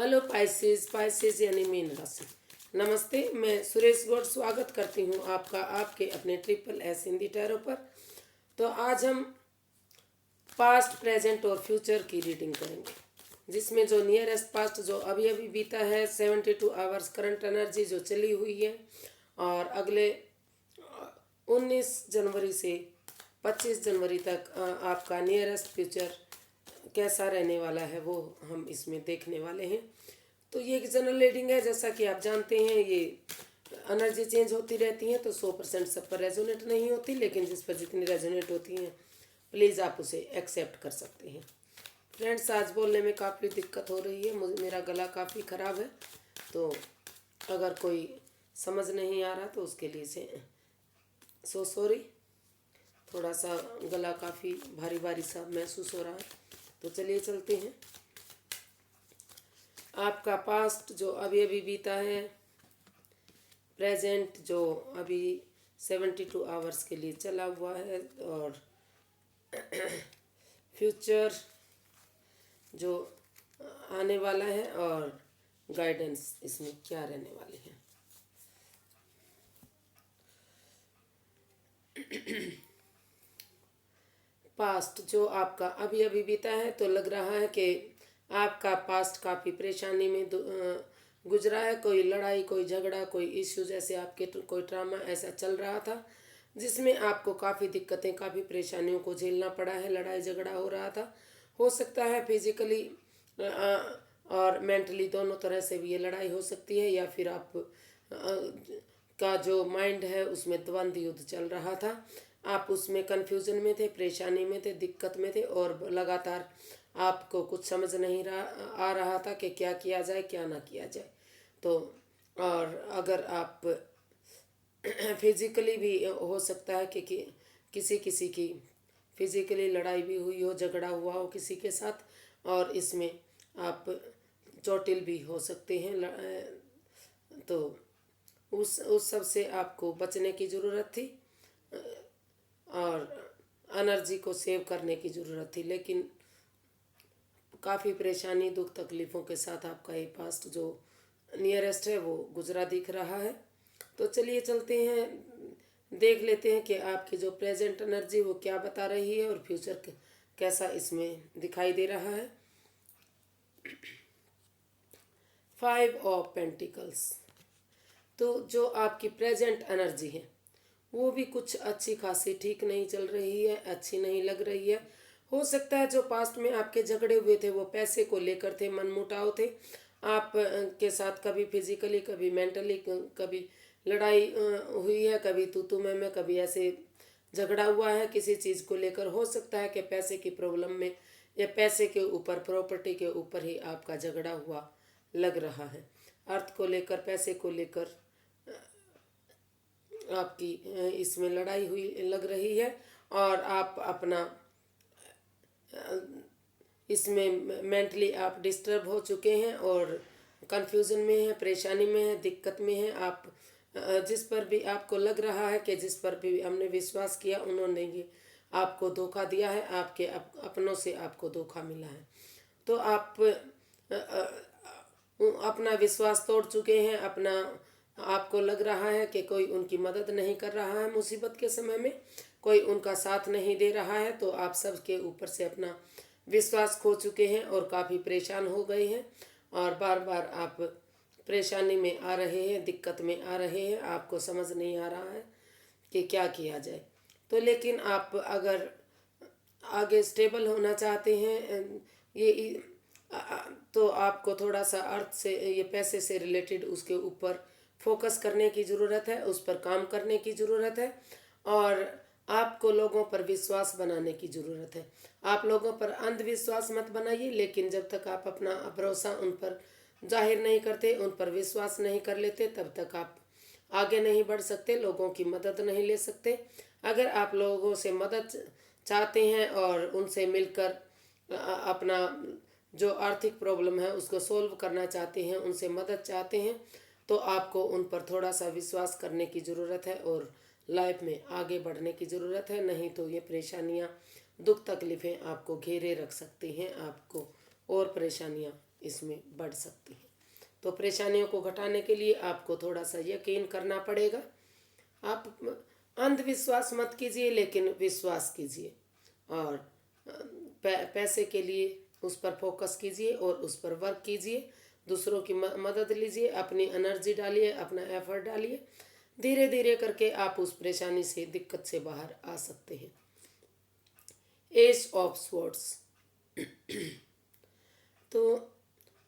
Hello Pisces. Pisces यानी mean राशि। नमस्ते, मैं सुरेश गौड़ स्वागत करती हूँ आपका आपके अपने ट्रिपल एस हिंदी टैरो पर। तो आज हम पास्ट, प्रेजेंट और फ्यूचर की रीडिंग करेंगे, जिसमें जो नियरेस्ट पास्ट जो अभी अभी बीता है 72 आवर्स करंट एनर्जी जो चली हुई है, और अगले 19 जनवरी से 25 जनवरी तक आपका नियरेस्ट फ्यूचर कैसा रहने वाला है वो हम इसमें देखने वाले हैं। तो ये एक जनरल रीडिंग है। जैसा कि आप जानते हैं, ये एनर्जी चेंज होती रहती है, तो 100% सब पर रेजोनेट नहीं होती, लेकिन जिस पर जितनी रेजोनेट होती हैं प्लीज़ आप उसे एक्सेप्ट कर सकते हैं। फ्रेंड्स, आज बोलने में काफ़ी दिक्कत हो रही है, मेरा गला काफ़ी ख़राब है, तो अगर कोई समझ नहीं आ रहा तो उसके लिए से सॉरी। थोड़ा सा गला काफ़ी भारी भारी सा महसूस हो रहा है। तो चलिए चलते हैं। आपका पास्ट जो अभी अभी बीता है, प्रेजेंट जो अभी 72 आवर्स के लिए चला हुआ है, और फ्यूचर जो आने वाला है, और गाइडेंस इसमें क्या रहने वाले हैं। पास्ट जो आपका अभी अभी बीता है, तो लग रहा है कि आपका पास्ट काफ़ी परेशानी में गुजरा है। कोई लड़ाई, कोई झगड़ा, कोई इश्यू, जैसे आपके कोई ड्रामा ऐसा चल रहा था जिसमें आपको काफ़ी दिक्कतें, काफ़ी परेशानियों को झेलना पड़ा है। लड़ाई झगड़ा हो रहा था, हो सकता है फिजिकली और मेंटली दोनों तरह से भी ये लड़ाई हो सकती है, या फिर आप का जो माइंड है उसमें द्वंद्व युद्ध चल रहा था। आप उसमें कन्फ्यूजन में थे, परेशानी में थे, दिक्कत में थे, और लगातार आपको कुछ समझ नहीं आ रहा था कि क्या किया जाए, क्या ना किया जाए। तो और अगर आप फिजिकली भी हो सकता है कि किसी किसी की फिजिकली लड़ाई भी हुई हो, झगड़ा हुआ हो किसी के साथ, और इसमें आप चोटिल भी हो सकते हैं। तो उस सब से आपको बचने की ज़रूरत थी, और एनर्जी को सेव करने की ज़रूरत थी। लेकिन काफ़ी परेशानी, दुख, तकलीफ़ों के साथ आपका ये पास्ट जो नियरेस्ट है वो गुजरा दिख रहा है। तो चलिए चलते हैं, देख लेते हैं कि आपकी जो प्रेजेंट एनर्जी वो क्या बता रही है, और फ्यूचर कैसा इसमें दिखाई दे रहा है। 5 ऑफ पेंटिकल्स। तो जो आपकी प्रेजेंट एनर्जी है वो भी कुछ अच्छी खासी ठीक नहीं चल रही है, अच्छी नहीं लग रही है। हो सकता है जो पास्ट में आपके झगड़े हुए थे वो पैसे को लेकर थे, मनमुटाव थे आप के साथ, कभी फिजिकली, कभी मेंटली, कभी लड़ाई हुई है, कभी तू मैं, कभी ऐसे झगड़ा हुआ है किसी चीज़ को लेकर। हो सकता है कि पैसे की प्रॉब्लम में, या पैसे के ऊपर, प्रॉपर्टी के ऊपर ही आपका झगड़ा हुआ लग रहा है। अर्थ को लेकर, पैसे को लेकर आपकी इसमें लड़ाई हुई लग रही है, और आप अपना इसमें मेंटली आप डिस्टर्ब हो चुके हैं, और कंफ्यूजन में है, परेशानी में है, दिक्कत में है। आप जिस पर भी आपको लग रहा है कि जिस पर भी हमने विश्वास किया उन्होंने ये आपको धोखा दिया है, आपके अपनों से आपको धोखा मिला है। तो आप अपना विश्वास तोड़ चुके हैं, अपना आपको लग रहा है कि कोई उनकी मदद नहीं कर रहा है मुसीबत के समय में, कोई उनका साथ नहीं दे रहा है। तो आप सबके ऊपर से अपना विश्वास खो चुके हैं और काफ़ी परेशान हो गए हैं, और बार बार आप परेशानी में आ रहे हैं, दिक्कत में आ रहे हैं, आपको समझ नहीं आ रहा है कि क्या किया जाए। तो लेकिन आप अगर आगे स्टेबल होना चाहते हैं, ये तो आपको थोड़ा सा अर्थ से, ये पैसे से रिलेटेड, उसके ऊपर फोकस करने की ज़रूरत है, उस पर काम करने की ज़रूरत है, और आपको लोगों पर विश्वास बनाने की ज़रूरत है। आप लोगों पर अंधविश्वास मत बनाइए, लेकिन जब तक आप अपना भरोसा उन पर जाहिर नहीं करते, उन पर विश्वास नहीं कर लेते, तब तक आप आगे नहीं बढ़ सकते, लोगों की मदद नहीं ले सकते। अगर आप लोगों से मदद चाहते हैं और उनसे मिलकर अपना जो आर्थिक प्रॉब्लम है उसको सोल्व करना चाहते हैं, उनसे मदद चाहते हैं, तो आपको उन पर थोड़ा सा विश्वास करने की ज़रूरत है, और लाइफ में आगे बढ़ने की ज़रूरत है। नहीं तो ये परेशानियाँ, दुख, तकलीफ़ें आपको घेरे रख सकती हैं, आपको और परेशानियाँ इसमें बढ़ सकती है। तो परेशानियों को घटाने के लिए आपको थोड़ा सा यकीन करना पड़ेगा। आप अंधविश्वास मत कीजिए, लेकिन विश्वास कीजिए और पैसे के लिए उस पर फोकस कीजिए और उस पर वर्क कीजिए। दूसरों की मदद लीजिए, अपनी एनर्जी डालिए, अपना एफर्ट डालिए। धीरे धीरे करके आप उस परेशानी से, दिक्कत से बाहर आ सकते हैं। S of swords. तो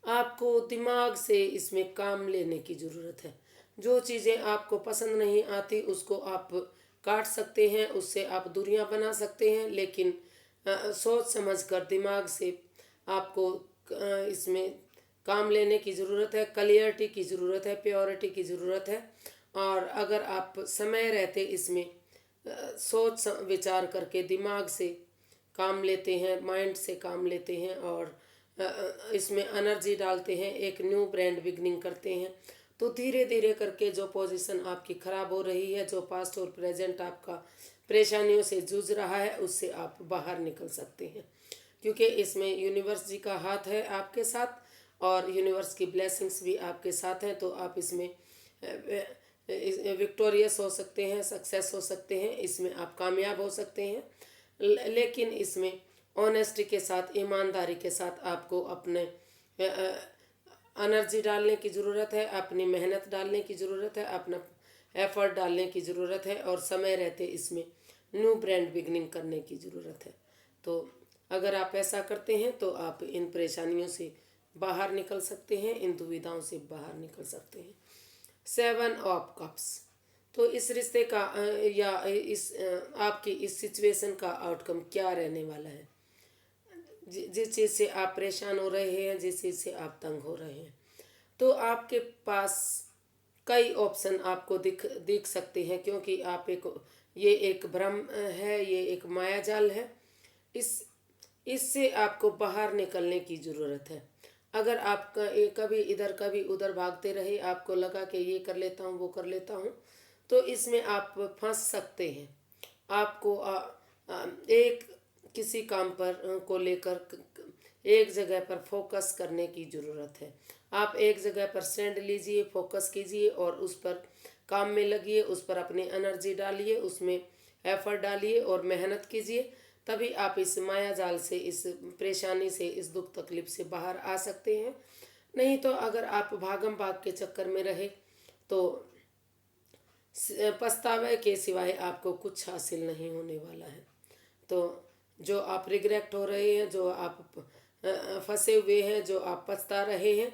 आपको दिमाग से इसमें काम लेने की ज़रूरत है। जो चीज़ें आपको पसंद नहीं आती उसको आप काट सकते हैं, उससे आप दूरियां बना सकते हैं, लेकिन सोच समझ कर दिमाग से आपको इसमें काम लेने की ज़रूरत है। क्लियरिटी की ज़रूरत है, प्योरिटी की ज़रूरत है। और अगर आप समय रहते इसमें सोच विचार करके दिमाग से काम लेते हैं, माइंड से काम लेते हैं और इसमें एनर्जी डालते हैं, एक न्यू ब्रांड बिगनिंग करते हैं, तो धीरे धीरे करके जो पोजीशन आपकी ख़राब हो रही है, जो पास्ट और प्रेजेंट आपका परेशानियों से जूझ रहा है, उससे आप बाहर निकल सकते हैं। क्योंकि इसमें यूनिवर्स जी का हाथ है आपके साथ और यूनिवर्स की ब्लेसिंग्स भी आपके साथ हैं। तो आप इसमें विक्टोरियस हो सकते हैं, सक्सेस हो सकते हैं, इसमें आप कामयाब हो सकते हैं। लेकिन इसमें ऑनेस्टी के साथ, ईमानदारी के साथ आपको अपने एनर्जी डालने की ज़रूरत है, अपनी मेहनत डालने की ज़रूरत है, अपना एफर्ट डालने की ज़रूरत है और समय रहते इसमें न्यू ब्रांड बिगनिंग करने की ज़रूरत है। तो अगर आप ऐसा करते हैं तो आप इन परेशानियों से बाहर निकल सकते हैं, इन दुविधाओं से बाहर निकल सकते हैं। 7 ऑफ कप्स। तो इस रिश्ते का या इस आपकी इस सिचुएशन का आउटकम क्या रहने वाला है। जिस चीज़ से आप परेशान हो रहे हैं, जिस चीज़ से आप तंग हो रहे हैं, तो आपके पास कई ऑप्शन आपको दिख सकते हैं। क्योंकि आप ये एक भ्रम है, ये एक मायाजाल है। इससे आपको बाहर निकलने की ज़रूरत है। अगर आप कभी इधर कभी उधर भागते रहे, आपको लगा कि ये कर लेता हूँ, वो कर लेता हूँ, तो इसमें आप फंस सकते हैं। आपको एक किसी काम पर को लेकर एक जगह पर फोकस करने की ज़रूरत है। आप एक जगह पर स्टैंड लीजिए, फोकस कीजिए और उस पर काम में लगिए, उस पर अपनी एनर्जी डालिए, उसमें एफर्ट डालिए और मेहनत कीजिए। तभी आप इस माया जाल से, इस परेशानी से, इस दुख तकलीफ से बाहर आ सकते हैं। नहीं तो अगर आप भागम भाग के चक्कर में रहे तो पछतावे के सिवाय आपको कुछ हासिल नहीं होने वाला है। तो जो आप रिग्रेट हो रहे हैं, जो आप फंसे हुए हैं, जो आप पछता रहे हैं,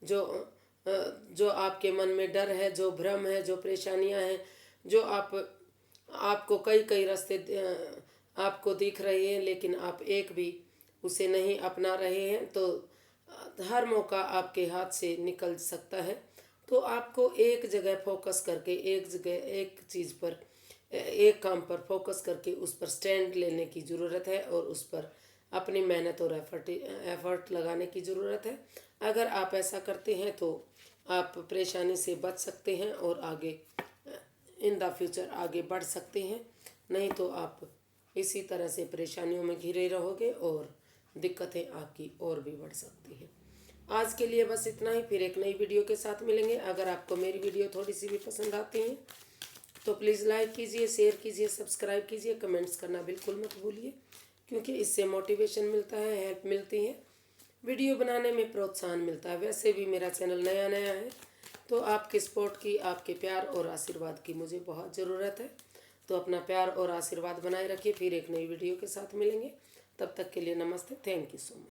जो आपके मन में डर है, जो भ्रम है, जो परेशानियां हैं, जो आपको कई कई रास्ते आपको दिख रहे हैं, लेकिन आप एक भी उसे नहीं अपना रहे हैं, तो हर मौका आपके हाथ से निकल सकता है। तो आपको एक जगह फोकस करके, एक जगह एक चीज़ पर, एक काम पर फोकस करके उस पर स्टैंड लेने की ज़रूरत है और उस पर अपनी मेहनत और एफर्ट लगाने की ज़रूरत है। अगर आप ऐसा करते हैं तो आप परेशानी से बच सकते हैं और आगे इन द फ्यूचर आगे बढ़ सकते हैं। नहीं तो आप इसी तरह से परेशानियों में घिरे रहोगे और दिक्कतें आपकी और भी बढ़ सकती हैं। आज के लिए बस इतना ही, फिर एक नई वीडियो के साथ मिलेंगे। अगर आपको मेरी वीडियो थोड़ी सी भी पसंद आती है तो प्लीज़ लाइक कीजिए, शेयर कीजिए, सब्सक्राइब कीजिए, कमेंट्स करना बिल्कुल मत भूलिए, क्योंकि इससे मोटिवेशन मिलता है, हेल्प मिलती है, वीडियो बनाने में प्रोत्साहन मिलता है। वैसे भी मेरा चैनल नया नया है, तो आपके सपोर्ट की, आपके प्यार और आशीर्वाद की मुझे बहुत ज़रूरत है। तो अपना प्यार और आशीर्वाद बनाए रखिए। फिर एक नई वीडियो के साथ मिलेंगे, तब तक के लिए नमस्ते, थैंक यू सो मच।